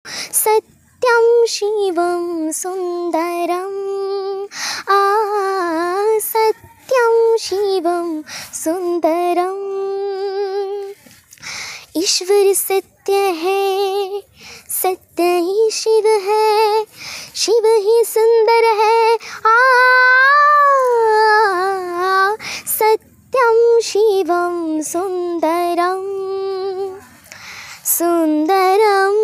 सत्यं शिवं सुन्दरं सत्यं शिवं सुन्दरम् ईश्वर सत्य है सत्य ही शिव है शिव ही सुंदर है सत्यं शिवं सुन्दरं सुन्दरं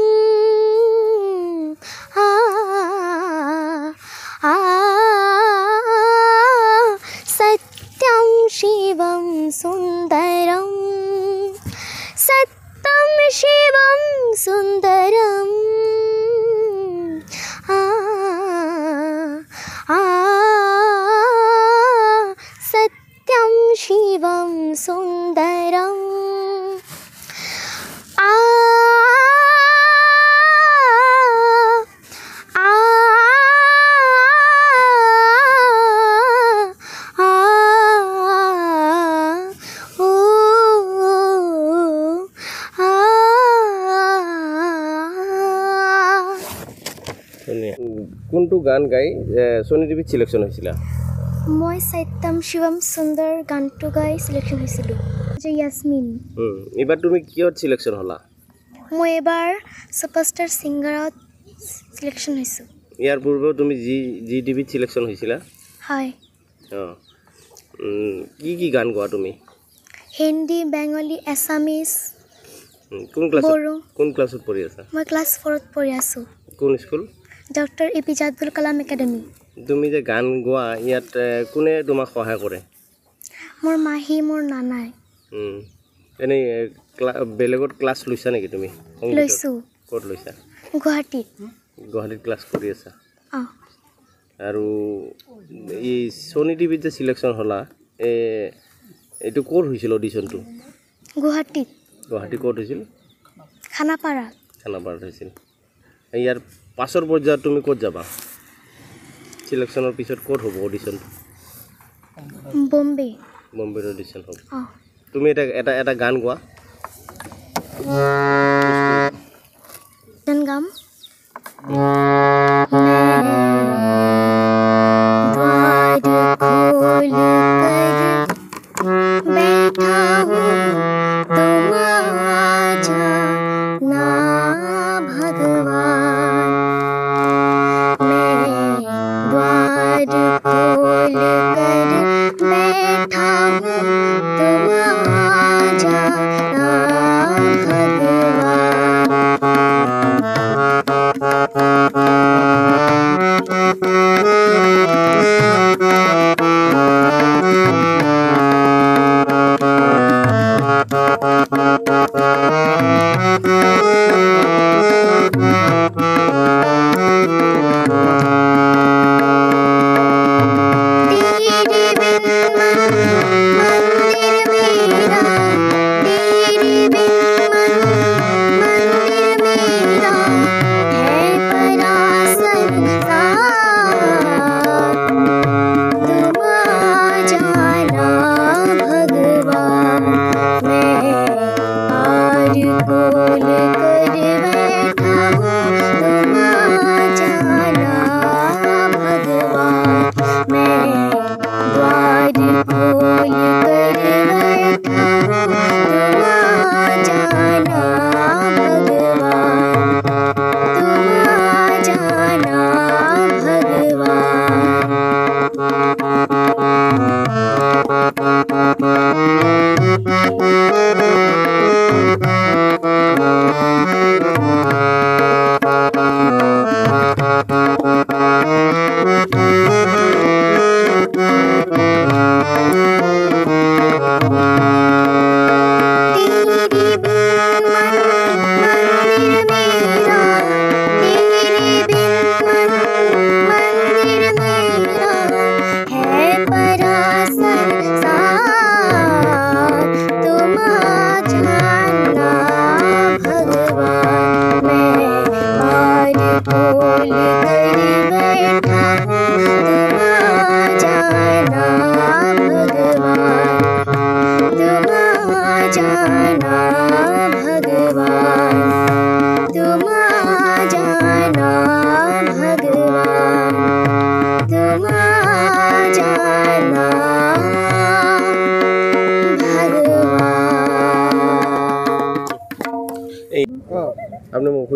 सत्यं शिवं सुन्दरं सत्यं शिवं सुन्दरं सत्यं शिवं सुन्दरं কোনটো গান গাই সোনি টিভিত সিলেকশন হৈছিল মই সত্যম শিৱম সুন্দৰ গানটো গাই সিলেকশন হৈছিলোঁ যে ইয়াসমিন এবাৰ তুমি কিহত সিলেকশন হলা মই এবাৰ সুপাৰষ্টাৰ সিংগাৰত সিলেকশন হৈছোঁ ইয়াৰ পূৰ্বে তুমি জি টিভিত সিলেকশন হৈছিল হয় কি গান গোৱা তুমি হিন্দী বেংগলী এছামিজ কোন ক্লাছত পঢ়ি আছা মই ক্লাছ 4ত পঢ়ি আছোঁ কোন school doctor APJ Abdul Kalam academy তুমি যে গান গোৱা ইয়াত কোনে তোমাক সহায় কৰে মোৰ মাহী মোৰ নানাই এনে বেলেগত ক্লাছ লৈছা নেকি তুমি লৈছোঁ ক'ত লৈছা গুৱাহাটীত ক্লাছ কৰি আছা আৰু এই সোনি টিভিত যে সিলেকশন হলা এইটো ক'ত হৈছিল অডিশ্যনটো গুৱাহাটী ক'ত হৈছিল খানাপাৰাত হৈছিল ইয়াৰ পাছৰ পৰ্যায়ত তুমি ক'ত যাবা সিলেকশনৰ পিছত ক'ত হ'ব অডিশ্যনটো বম্বেৰ অডিশ্যন হ'ব তুমি এটা গান গোৱা গাম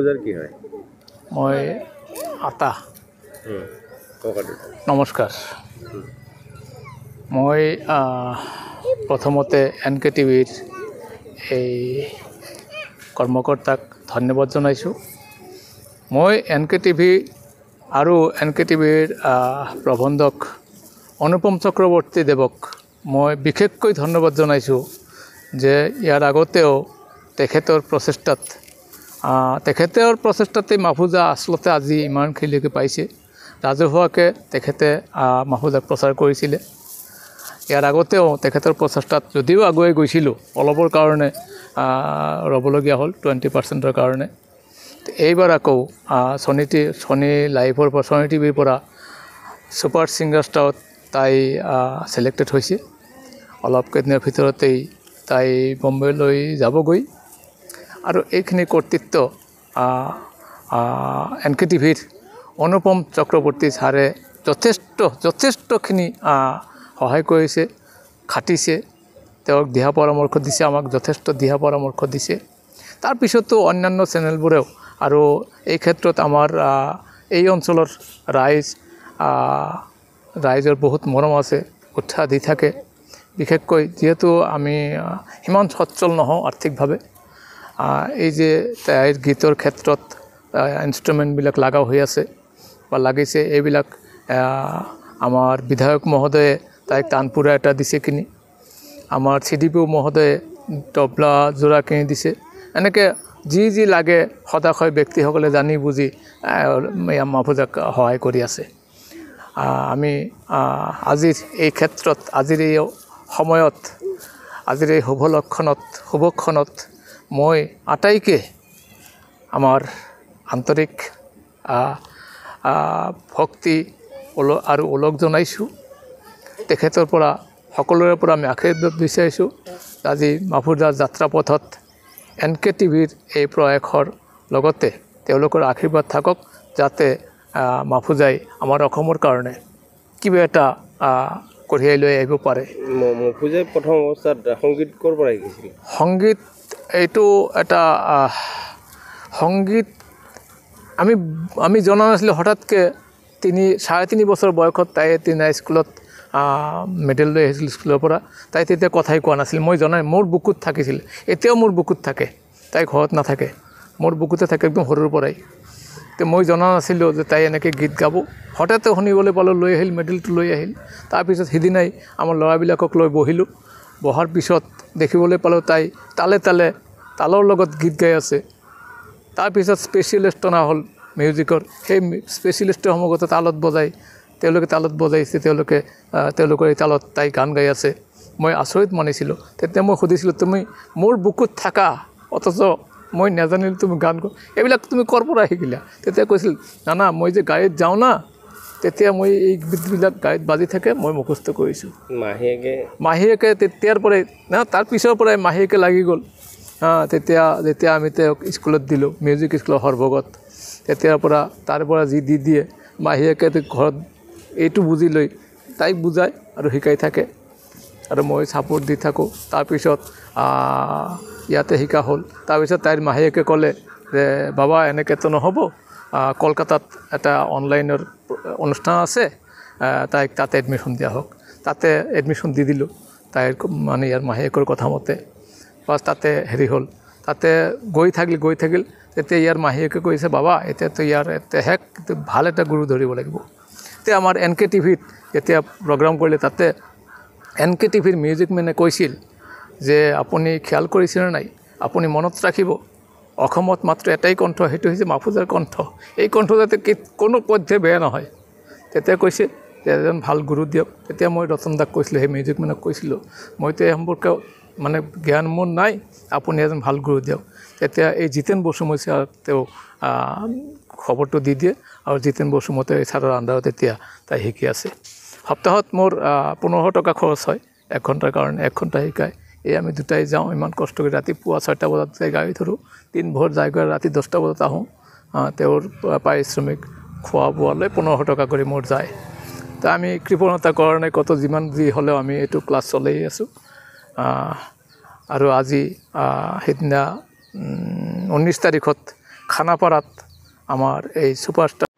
মাহফুজাৰ কি হয়? মই আতা। নমস্কাৰ। মই প্ৰথমতে NKTVৰ এই কৰ্মকৰ্তাক ধন্যবাদ জনাইছোঁ। মই NKTV আৰু NKTVৰ প্ৰবন্ধক অনুপম চক্ৰৱৰ্তী দেৱক মই বিশেষকৈ ধন্যবাদ জনাইছোঁ যে ইয়াৰ আগতেও তেখেতৰ প্ৰচেষ্টাতে মাহফুজা আচলতে আজি ইমানখিনিলৈকে পাইছে। ৰাজহুৱাকৈ তেখেতে মাহফুজাক প্ৰচাৰ কৰিছিলে। ইয়াৰ আগতেও তেখেতৰ প্ৰচেষ্টাত যদিও আগুৱাই গৈছিলোঁ, অলপৰ কাৰণে ৰ'বলগীয়া হ'ল 20% কাৰণে। এইবাৰ আকৌ ছনী লাইভৰ পৰা ছনী টিভিৰ পৰা ছুপাৰ ছিংগাৰ ষ্টাৰত তাই ছিলেক্টেড হৈছে। অলপ কেইদিনৰ ভিতৰতেই তাই বম্বেলৈ যাবগৈ। আৰু এইখিনি কৰ্তৃত্ব NKTVৰ অনুপম চক্ৰৱৰ্তী ছাৰে যথেষ্টখিনি সহায় কৰিছে, খাটিছে, তেওঁক দিহা পৰামৰ্শ দিছে, আমাক যথেষ্ট দিহা পৰামৰ্শ দিছে। তাৰপিছতো অন্যান্য চেনেলবোৰেও আৰু এই ক্ষেত্ৰত আমাৰ এই অঞ্চলৰ ৰাইজৰ বহুত মৰম আছে, উৎসাহ দি থাকে। বিশেষকৈ যিহেতু আমি সিমান সচ্ছল নহওঁ আৰ্থিকভাৱে, এই যে তাইৰ গীতৰ ক্ষেত্ৰত ইনষ্ট্ৰুমেণ্টবিলাক লগাও হৈ আছে বা লাগিছে, এইবিলাক আমাৰ বিধায়ক মহোদয়ে তাইক তানপুৰা এটা দিছে কিনি, আমাৰ CDP মহোদয়ে তবলা যোৰা কিনি দিছে। এনেকৈ যি লাগে সদাশয় ব্যক্তিসকলে জানি বুজি মাহফুজাক সহায় কৰি আছে। আমি আজিৰ এই ক্ষেত্ৰত, আজিৰ এই সময়ত, আজিৰ এই শুভক্ষণত মই আটাইকে আমাৰ আন্তৰিক ভক্তি আৰু ওলগ জনাইছোঁ। তেখেতৰ পৰা সকলোৰে পৰা আমি আশীৰ্বাদ বিচাৰিছোঁ। আজি মাহফুজাৰ যাত্ৰাপথত NKTVৰ এই প্ৰয়াসৰ লগতে তেওঁলোকৰ আশীৰ্বাদ থাকক, যাতে মাহফুজাই আমাৰ অসমৰ কাৰণে কিবা এটা কঢ়িয়াই লৈ আহিব পাৰে। মাহফুজাই প্ৰথম অৱস্থাত সংগীত ক'ৰ পৰা শিকিছিল? সংগীত এইটো এটা সংগীত আমি জনা নাছিলোঁ। হঠাৎকৈ 3.5 বছৰ বয়সত তাই তিনা স্কুলত মেডেল লৈ আহিছিল স্কুলৰ পৰা। তাই তেতিয়া কথাই কোৱা নাছিল, মই জনাই মোৰ বুকুত থাকিছিল। এতিয়াও মোৰ বুকুত থাকে, তাই ঘৰত নাথাকে, মোৰ বুকুতে থাকে একদম সৰুৰ পৰাই। তো মই জনা নাছিলোঁ যে তাই এনেকৈ গীত গাব। হঠাতে শুনিবলৈ পালোঁ, লৈ আহিল, মেডেলটো লৈ আহিল। তাৰপিছত সিদিনাই আমাৰ ল'ৰাবিলাকক লৈ বহিলোঁ। বহাৰ পিছত দেখিবলৈ পালোঁ তাই তালৰ লগত গীত গাই আছে। তাৰপিছত স্পেচিয়েলিষ্ট অনা হ'ল মিউজিকৰ। সেই স্পেচিয়েলিষ্টৰ সমগতে তেওঁলোকে তালত বজাইছে, তেওঁলোকৰ এই তালত তাই গান গাই আছে। মই আচৰিত মানিছিলোঁ। তেতিয়া মই সুধিছিলোঁ, তুমি মোৰ বুকুত থাকা অথচ মই নাজানিলোঁ তুমি গান এইবিলাক তুমি ক'ৰ পৰা শিকিলা? তেতিয়া কৈছিল, না মই যে গাড়ীত যাওঁ না, তেতিয়া মই এই গীতবিলাক গাড়ীত বাজি থাকে, মই মুখস্থ কৰিছোঁ। মাহীয়েকে তেতিয়াৰ পৰাই তাৰ পিছৰ পৰাই মাহীয়েকে লাগি গ'ল। যেতিয়া আমি তেওঁক স্কুলত দিলোঁ, মিউজিক স্কুলৰ সৰভোগত, তেতিয়াৰ পৰা তাৰ পৰা যি দিয়ে মাহীয়েকে ঘৰত এইটো বুজি লৈ তাইক বুজায় আৰু শিকাই থাকে, আৰু মই ছাপোৰ্ট দি থাকোঁ। তাৰপিছত ইয়াতে শিকা হ'ল। তাৰপিছত তাইৰ মাহীয়েকে ক'লে যে বাবা এনেকৈতো নহ'ব, কলকাতাত এটা অনলাইনৰ অনুষ্ঠান আছে, তাইক তাতে এডমিশ্যন দিয়া হওক। তাতে এডমিশ্যন দি দিলোঁ তাইৰ মানে ইয়াৰ মাহীয়েকৰ কথা মতে। বাছ তাতে হ'ল, তাতে গৈ থাকিল। তেতিয়া ইয়াৰ মাহীয়েকে কৈছে, বাবা এতিয়াতো ইয়াৰ ভাল এটা গুৰু ধৰিব লাগিব। তেতিয়া আমাৰ NKTVত যেতিয়া প্ৰগ্ৰাম কৰিলে, তাতে NKTVৰ মিউজিক মেনে কৈছিল যে আপুনি খেয়াল কৰিছেনে নাই, আপুনি মনত ৰাখিব অসমত মাত্ৰ এটাই কণ্ঠ, সেইটো হৈছে মাহফুজাৰ কণ্ঠ। এই কণ্ঠ যাতে কোনো পধ্যে বেয়া নহয়। তেতিয়া কৈছে যে এজন ভাল গুৰু দিয়ক। তেতিয়া মই ৰতন দাক কৈছিলোঁ, সেই মিউজিক মেনক কৈছিলোঁ, মইতো এই সম্পৰ্কে মানে জ্ঞান মোৰ নাই, আপুনি এজন ভাল গুৰু দিয়ক। তেতিয়া এই জিতেন বসুমতী তেওঁ খবৰটো দি দিয়ে, আৰু জিতেন বসুমতী ছাৰৰ আণ্ডাৰত এতিয়া তাই শিকি আছে। সপ্তাহত মোৰ 1500 টকা খৰচ হয় 1 ঘণ্টাৰ কাৰণে। 1 ঘণ্টা শিকায়। এই আমি দুটাই যাওঁ, ইমান কষ্ট কৰি ৰাতিপুৱা 6টা বজাত যাই গাড়ী ধৰোঁ, দিনভৰ যাই গৈ ৰাতি 10টা বজাত আহোঁ। তেওঁৰ পাৰিশ্ৰমিক খোৱা বোৱালৈ 1500 টকা কৰি মোৰ যায়। তো আমি কৃপণতাৰ কাৰণে যিমান যি হ'লেও আমি এইটো ক্লাছ চলাই আছোঁ। আৰু আজি সেইদিনা 19 তাৰিখত খানাপাৰাত আমাৰ এই ছুপাৰষ্টাৰ